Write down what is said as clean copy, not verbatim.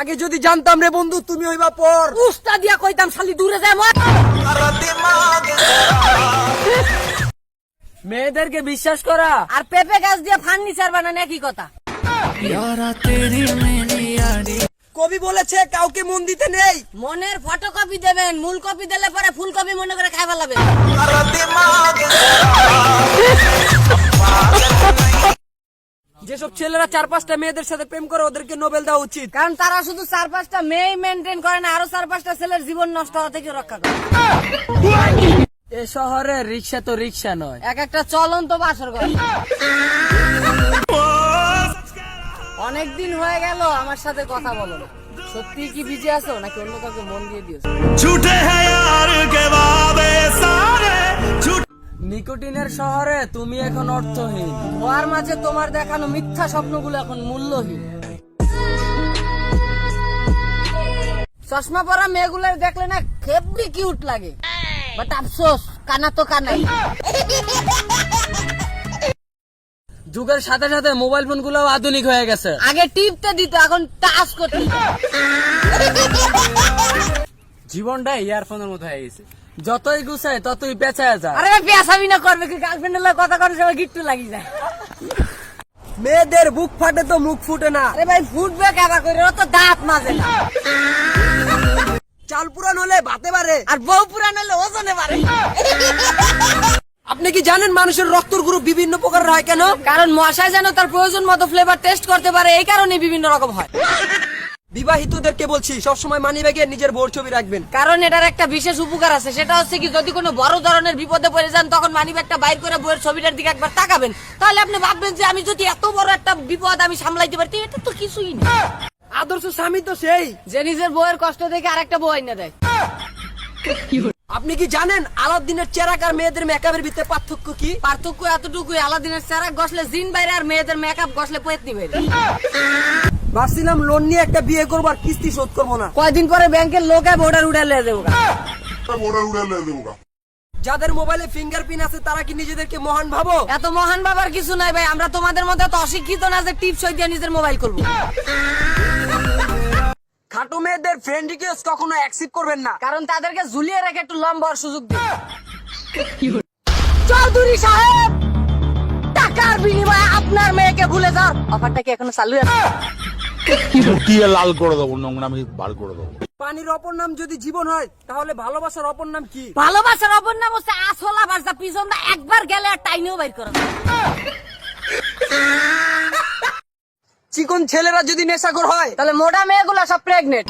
আগে যদি জানতাম রে বন্ধু তুমি হইবা পর উস্তা দিয়া কইতাম শালি দূরে যায় মত। মেয়েদেরকে বিশ্বাস করা আর পেঁপে গাছ দিয়ে ফার্নিচার বানানো একই কথা। কবি বলেছে কাউকে মন দিতে নেই, মনের ফটোকপি দেবেন, মূল কপি দিলে পরে ফুলকপি মনে করে খাই ফেলাবে। যেসব ছেলেরা 4-5টা মেয়েদের সাথে প্রেম করে ওদেরকে নোবেল দেওয়া উচিত, কারণ তারা শুধু 4-5টা মেয়ে মেনটেন করে না, আরো 4-5টা ছেলের জীবন নষ্ট হওয়া থেকে রক্ষা করে। এ শহরে রিক্সা তো রিক্সা নয়, এক একটা চলন্ত বাসর ঘর। অনেকদিন হয়ে গেল আমার সাথে কথা বলো না, সত্যি কি বিজি আছো নাকি অন্য কাউকে মন দিয়ে দিয়েছো? নিকোটিনের শহরে তুমি এখন অর্থহীন, ওর মাঝে তোমার দেখানো মিথ্যা স্বপ্নগুলো এখন মূল্যহীন। চশমা পরা মেয়েগুলো দেখলে না হেব্বি কিউট লাগে, বাট আফসোস কানা তো কানাই। যুগের সাথে সাথে মোবাইল ফোন গুলো আধুনিক হয়ে গেছে, আগে টিপতে দিত এখন টাচ করতে। জীবনটা ইয়ারফোনের মতো হয়ে গেছে, যতই গুছায় ততই পেঁচায় যায়। আরে পেঁচাবি না, করবে কি গার্লফ্রেন্ডের লোক কথা করে সবাই গিট্টু লাগি যায়। মেয়েদের বুক ফাটে তো মুখ ফুটে না। আরে ভাই ফুটবে কেবা করে, ও তো দাঁত মাজে না। চাল পুরান হলে ভাতে পারে আর বউ পুরান হলে ওজনে পারে। আপনি কি জানেন মানুষের রক্তের গ্রুপ বিভিন্ন প্রকার হয় কেন? কারণ মশায় যেন তার প্রয়োজন মতো ফ্লেভার টেস্ট করতে পারে, এই কারণে বিভিন্ন রকম হয়। বিবাহিতদেরকে বলছি সবসময় মানিব্যাগে নিজের বউর ছবি রাখবেন, কারণ এটার একটা বিশেষ উপকার আছে, সেটা হচ্ছে কি যদি কোনো বড় ধরনের বিপদে পড়ে যান তখন মানিব্যাগটা বাইর করে বউয়ের ছবিটার দিকে একবার তাকাবেন, তাহলে আপনি ভাববেন যে আমি যদি এত বড় একটা বিপদ আমি সামলাইতে পারি, এটা তো কিছুই না। আদর্শ স্বামী তো সেই যে নিজের বউয়ের কষ্ট দেখে আরেকটা বউ আইনা দেয়। আপনি কি জানেন আলাদিনের চেরাক আর মেয়েদের মেকআপের ভিতরে পার্থক্য কি? পার্থক্য এতটুকুই, আলাদিনের চেরাক ঘষলে জিন বাইরে আর মেয়েদের মেকআপ ঘষলে পেতনি বাইরে। ভাবছিলাম লোন নিয়ে একটা বিয়ে করবো আর কিস্তি শোধ করবো না, কয়দিন পরে ব্যাংকের লোক ভোটার উড়ালে দেবো। যাদের মোবাইলে ফিঙ্গারপ্রিন্ট আছে তারা কি নিজেদেরকে মহান ভাবো? এত মহান ভাবার কিছু নাই ভাই, আমরা তোমাদের মধ্যে এত অশিক্ষিত না যে টিপস দিয়ে নিজের মোবাইল করবো। খাটো মেয়েদের ফ্রেন্ড রিকোয়েস্ট কখনো অ্যাকসেপ্ট করবেন না, কারণ তাদেরকে ঝুলিয়ে রেখে একটু লম্বা হওয়ার সুযোগ দিন। চৌধুরী সাহেব, টাকার বিনিময়ে আপনার মেয়েকে ভুলে যান, অফারটা কি এখনো চালু আছে? লাল করে দেবো, নোংরামি বার করে দেবো। পানির অপর নাম যদি জীবন হয় তাহলে ভালোবাসার অপর নাম কি? ভালোবাসার অপর নাম হচ্ছে আসলা বাসা, পিছন দা একবার গেলে আর টাইনেও বাইর করা। চিকন ছেলেরা যদি নেশাখোর হয় তাহলে মোটা মেয়েগুলা সব প্রেগনেন্ট।